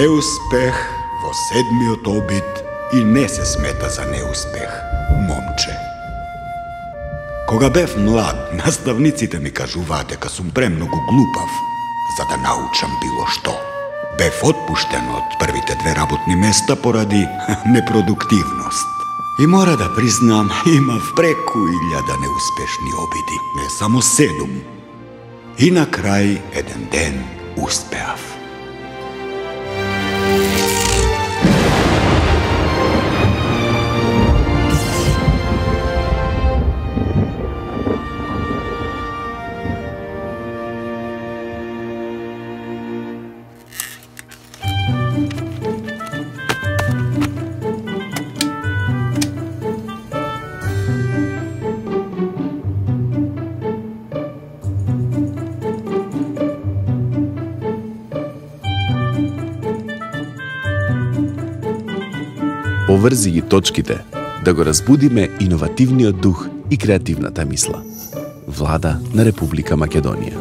Неуспех во седмиот обид и не се смета за неуспех, момче. Кога бев млад, наставниците ми кажуваат дека сум премногу глупав за да научам било што. Бев отпуштен од првите 2 работни места поради непродуктивност. И мора да признам, имав преку 1000 неуспешни обиди, не само 7. И на крај еден ден успеав. Поврзи ги точките, да го разбудиме иновативниот дух и креативната мисла. Влада на Република Македонија.